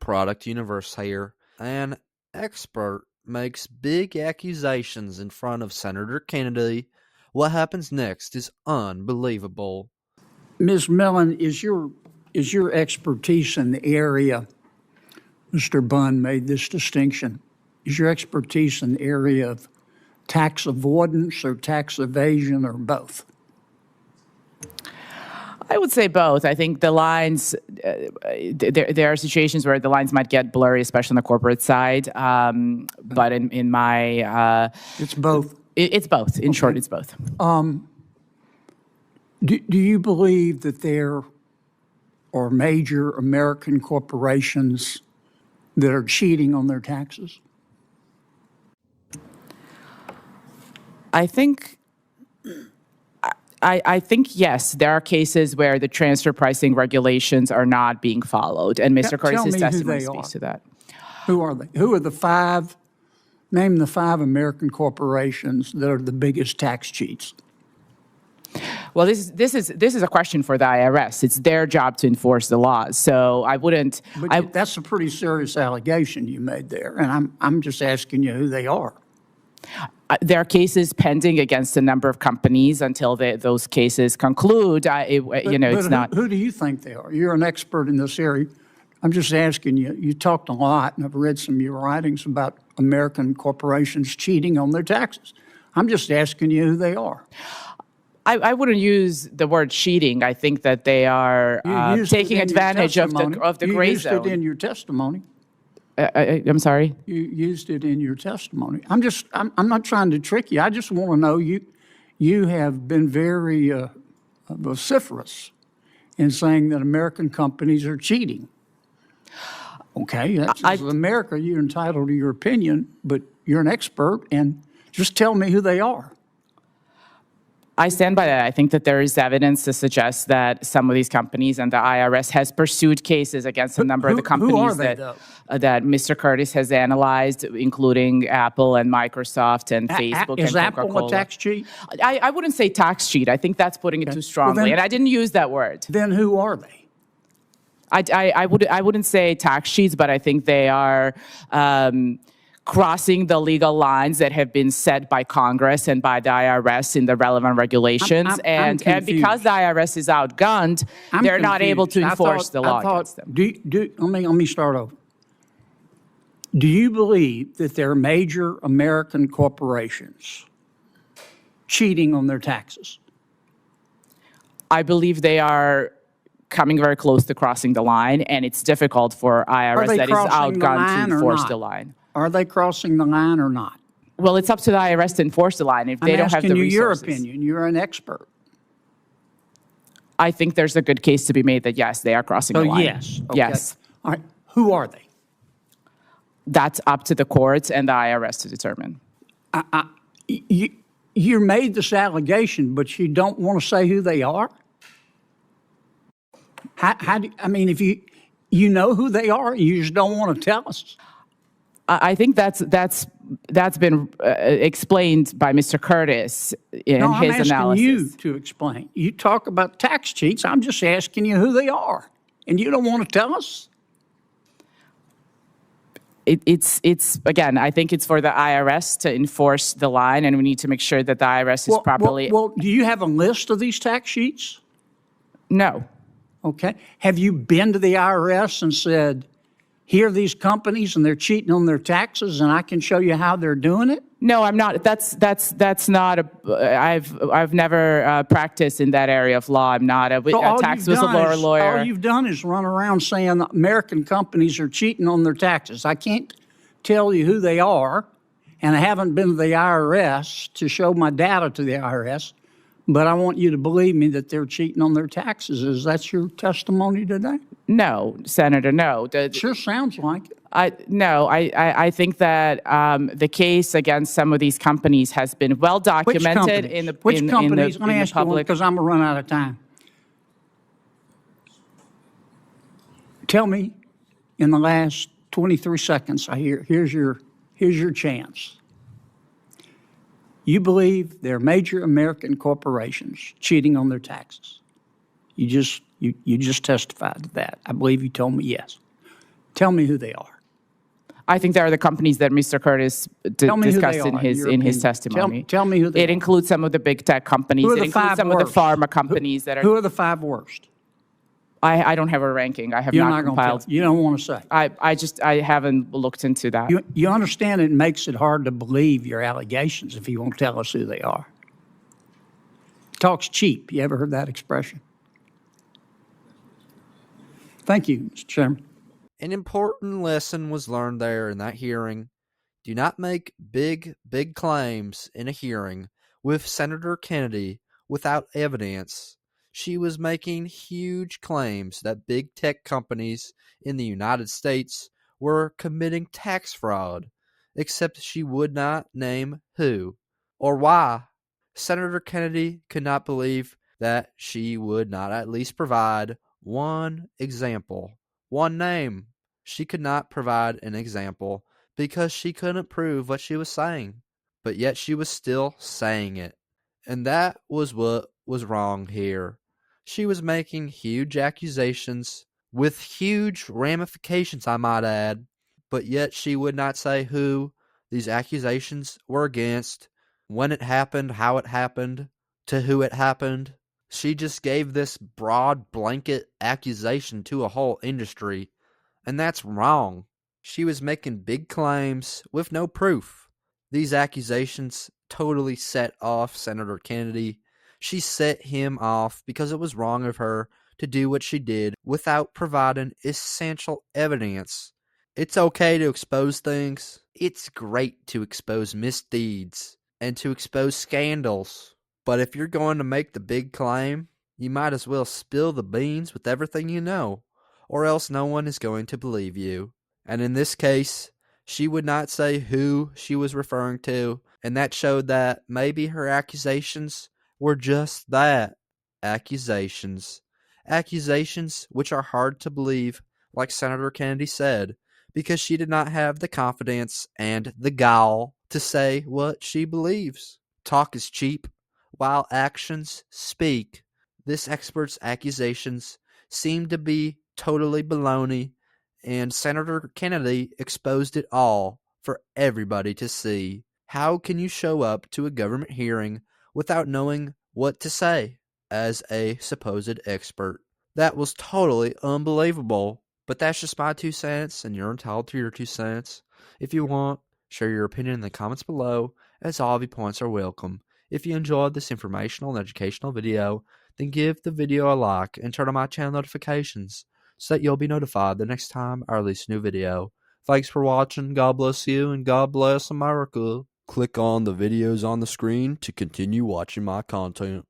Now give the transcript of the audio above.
product universe here. An expert makes big accusations in front of Senator Kennedy. What happens next is unbelievable. Ms. Millen, is your expertise in the area, Mr. Bunn made this distinction, is your expertise in the area of tax avoidance or tax evasion or both? I would say both. I think the lines, there are situations where the lines might get blurry, especially on the corporate side. But in my... it's both? It's both. In short, it's both. Do you believe that there are major American corporations that are cheating on their taxes? I think yes, there are cases where the transfer pricing regulations are not being followed, and Mr. Curtis's testimony speaks to that. Who are they? Who are the five? Name the five American corporations that are the biggest tax cheats. Well, this is a question for the IRS. It's their job to enforce the laws. So I wouldn't. But that's a pretty serious allegation you made there, and I'm just asking you who they are. There are cases pending against a number of companies until those cases conclude. It's not. Who do you think they are? You're an expert in this area. I'm just asking you. You talked a lot, and I've read some of your writings about American corporations cheating on their taxes. I'm just asking you who they are. I wouldn't use the word cheating. I think that they are taking advantage of the gray zone. You used it in your testimony. I'm sorry? You used it in your testimony. I'm not trying to trick you. I just want to know you have been very vociferous in saying that American companies are cheating. Okay, that's America. You're entitled to your opinion, but you're an expert, and just tell me who they are. I stand by that. I think that there is evidence to suggest that some of these companies and the IRS has pursued cases against a number of the companies that Mr. Curtis has analyzed, including Apple and Microsoft and Facebook and Coca-Cola. Is Apple a tax cheat? I wouldn't say tax cheat. I think that's putting it too strongly, and I didn't use that word. Then who are they? I wouldn't say tax cheats, but I think they are crossing the legal lines that have been set by Congress and by the IRS in the relevant regulations. And because the IRS is outgunned, they're not able to enforce the law against them. Let me start over. Do you believe that there are major American corporations cheating on their taxes? I believe they are coming very close to crossing the line, and it's difficult for IRS that is outgunned to enforce the line. Are they crossing the line or not? Well, it's up to the IRS to enforce the line if they don't have the resources. I'm asking you your opinion. You're an expert. I think there's a good case to be made that, yes, they are crossing the line. Yes. Okay. Yes. All right. Who are they? That's up to the courts and the IRS to determine. You made this allegation, but you don't want to say who they are? If you know who they are, you just don't want to tell us? I think that's been explained by Mr. Curtis in his analysis. I'm asking you to explain. You talk about tax cheats. I'm just asking you who they are, and you don't want to tell us? It's again, I think it's for the IRS to enforce the line, and we need to make sure that the IRS is properly... Well, do you have a list of these tax sheets? No. Okay. Have you been to the IRS and said, here are these companies and they're cheating on their taxes and I can show you how they're doing it? No, I'm not. That's not I've never practiced in that area of law. I'm not a tax whistleblower lawyer. All you've done is run around saying American companies are cheating on their taxes. I can't tell you who they are, and I haven't been to the IRS to show my data to the IRS, but I want you to believe me that they're cheating on their taxes. Is that your testimony today? No, Senator, no. It sure sounds like it. I think that the case against some of these companies has been well documented in the Which companies? Let me ask you one, because I'm going to run out of time. Tell me, in the last 23 seconds, here's your chance. You believe there are major American corporations cheating on their taxes. You just testified to that. I believe you told me yes. Tell me who they are. I think there are the companies that Mr. Curtis discussed in his testimony. Tell me who they are. It includes some of the big tech companies. Who are the it includes five some worst? of the pharma companies that are. Who are the 5 worst? I don't have a ranking. I have You're not not compiled. gonna you don't want to say. I haven't looked into that. You understand it makes it hard to believe your allegations if you won't tell us who they are. Talk's cheap. You ever heard that expression? Thank you, Mr. Chairman. An important lesson was learned there in that hearing. Do not make big claims in a hearing with Senator Kennedy without evidence. She was making huge claims that big tech companies in the United States were committing tax fraud, except she would not name who or why. Senator Kennedy could not believe that she would not at least provide one example, one name. She could not provide an example because she couldn't prove what she was saying, but yet she was still saying it. And that was what was wrong here. She was making huge accusations with huge ramifications, I might add, but yet she would not say who these accusations were against, when it happened, how it happened, to who it happened. She just gave this broad blanket accusation to a whole industry, and that's wrong. She was making big claims with no proof. These accusations totally set off Senator Kennedy. She set him off because it was wrong of her to do what she did without providing essential evidence. It's okay to expose things. It's great to expose misdeeds and to expose scandals. But if you're going to make the big claim, you might as well spill the beans with everything you know, or else no one is going to believe you. And in this case, she would not say who she was referring to, and that showed that maybe her accusations were just that, accusations. Accusations which are hard to believe, like Senator Kennedy said, because she did not have the confidence and the gall to say what she believes. Talk is cheap, while actions speak. This expert's accusations seem to be totally baloney, and Senator Kennedy exposed it all for everybody to see. How can you show up to a government hearing without knowing what to say as a supposed expert? That was totally unbelievable. But that's just my 2 cents, and you're entitled to your 2 cents. If you want, share your opinion in the comments below, as all viewpoints are welcome. If you enjoyed this informational and educational video, then give the video a like and turn on my channel notifications so that you'll be notified the next time I release a new video. Thanks for watching, God bless you, and God bless America. Click on the videos on the screen to continue watching my content.